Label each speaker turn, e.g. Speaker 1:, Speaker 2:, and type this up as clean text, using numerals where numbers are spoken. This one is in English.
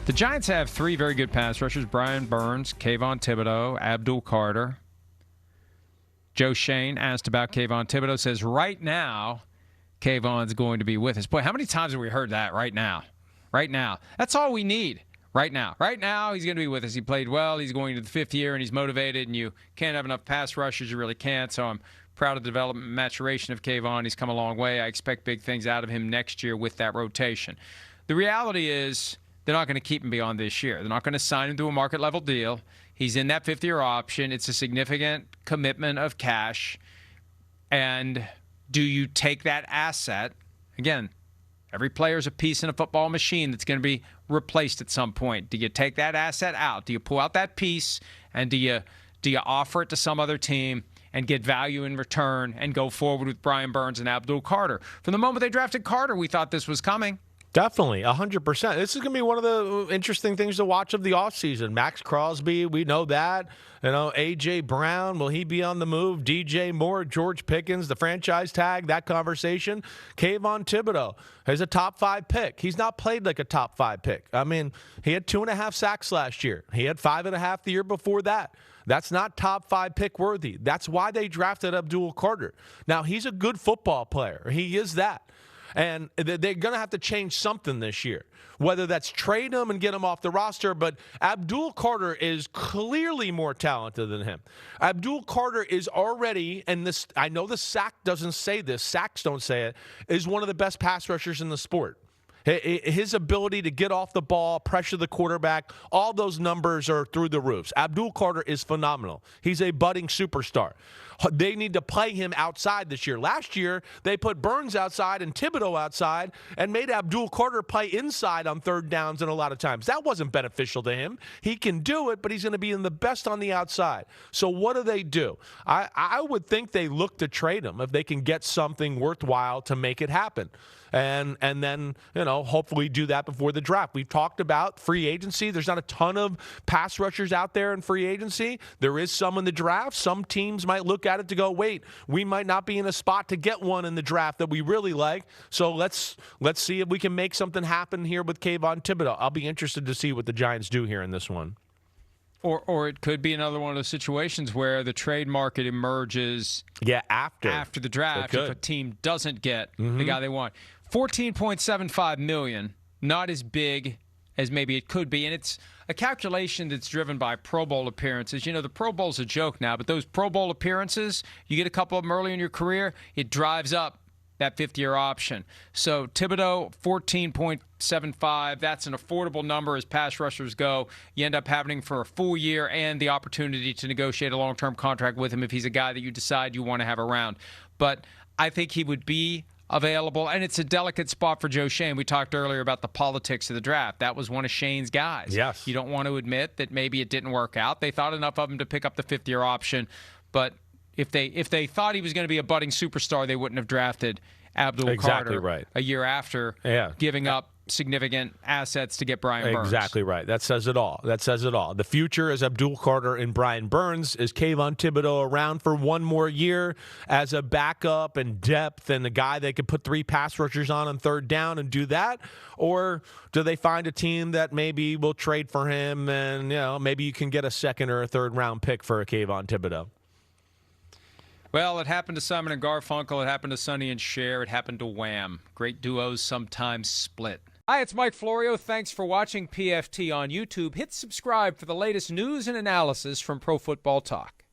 Speaker 1: The Giants have three very good pass rushers: Brian Burns, Kayvon Thibodeaux, Abdul Carter. Joe Schoen asked about Kayvon Thibodeaux, says right now Kayvon's going to be with us. Boy, how many times have we heard that? Right now. Right now. That's all we need. Right now. Right now, he's going to be with us. He played well. He's going to the fifth year, and he's motivated, and you can't have enough pass rushers. You really can't. So I'm proud of the development and maturation of Kayvon. He's come a long way. I expect big things out of him next year with that rotation. The reality is they're not going to keep him beyond this year. They're not going to sign him to a market-level deal. He's in that fifth-year option. It's a significant commitment of cash. And do you take that asset? Again, every player is a piece in a football machine that's going to be replaced at some point. Do you take that asset out? Do you pull out that piece, and do you offer it to some other team and get value in return and go forward with Brian Burns and Abdul Carter? From the moment they drafted Carter, we thought this was coming.
Speaker 2: Definitely, 100%. This is going to be one of the interesting things to watch of the offseason. Max Crosby, we know that. A.J. Brown, will he be on the move? DJ Moore, George Pickens, the franchise tag, that conversation. Kayvon Thibodeaux is a top 5 pick. He's not played like a top 5 pick. I mean, he had 2.5 sacks last year. He had 5.5 the year before that. That's not top 5 pick worthy. That's why they drafted Abdul Carter. Now, he's a good football player. He is that. And they're going to have to change something this year, whether that's trade him and get him off the roster. But Abdul Carter is clearly more talented than him. Abdul Carter is already, and this, I know the sack doesn't say this, sacks don't say it, is one of the best pass rushers in the sport. His ability to get off the ball, pressure the quarterback, all those numbers are through the roofs. Abdul Carter is phenomenal. He's a budding superstar. They need to play him outside this year. Last year, they put Burns outside and Thibodeaux outside and made Abdul Carter play inside on third downs and a lot of times. That wasn't beneficial to him. He can do it, but he's going to be in the best on the outside. So what do? I would think they look to trade him if they can get something worthwhile to make it happen. And then, hopefully do that before the draft. We've talked about free agency. There's not a ton of pass rushers out there in free agency. There is some in the draft. Some teams might look at it to go, wait, we might not be in a spot to get one in the draft that we really like. So let's see if we can make something happen here with Kayvon Thibodeaux. I'll be interested to see what the Giants do here in this one.
Speaker 1: Or it could be another one of those situations where the trade market emerges after the draft if a team doesn't get the guy they want. $14.75 million, not as big as maybe it could be. And it's a calculation that's driven by Pro Bowl appearances. The Pro Bowl's a joke now, but those Pro Bowl appearances, you get a couple of them early in your career, it drives up that fifth-year option. So Thibodeaux, 14.75, that's an affordable number as pass rushers go. You end up having for a full year and the opportunity to negotiate a long-term contract with him if he's a guy that you decide you want to have around. But I think he would be available, and it's a delicate spot for Joe Schoen. We talked earlier about the politics of the draft. That was one of Shane's guys.
Speaker 2: Yes.
Speaker 1: You don't want to admit that maybe it didn't work out. They thought enough of him to pick up the fifth-year option, but if they thought he was going to be a budding superstar, they wouldn't have drafted Abdul Carter a year after giving up significant assets to get Brian Burns.
Speaker 2: Exactly right. That says it all. The future is Abdul Carter and Brian Burns. Is Kayvon Thibodeaux around for one more year as a backup and depth and a guy they could put 3 pass rushers on third down and do that? Or do they find a team that maybe will trade for him and maybe you can get a second or a third round pick for a Kayvon Thibodeaux?
Speaker 1: Well, it happened to Simon and Garfunkel. It happened to Sonny and Cher. It happened to Wham. Great duos sometimes split. Hi, it's Mike Florio. Thanks for watching PFT on YouTube. Hit subscribe for the latest news and analysis from Pro Football Talk.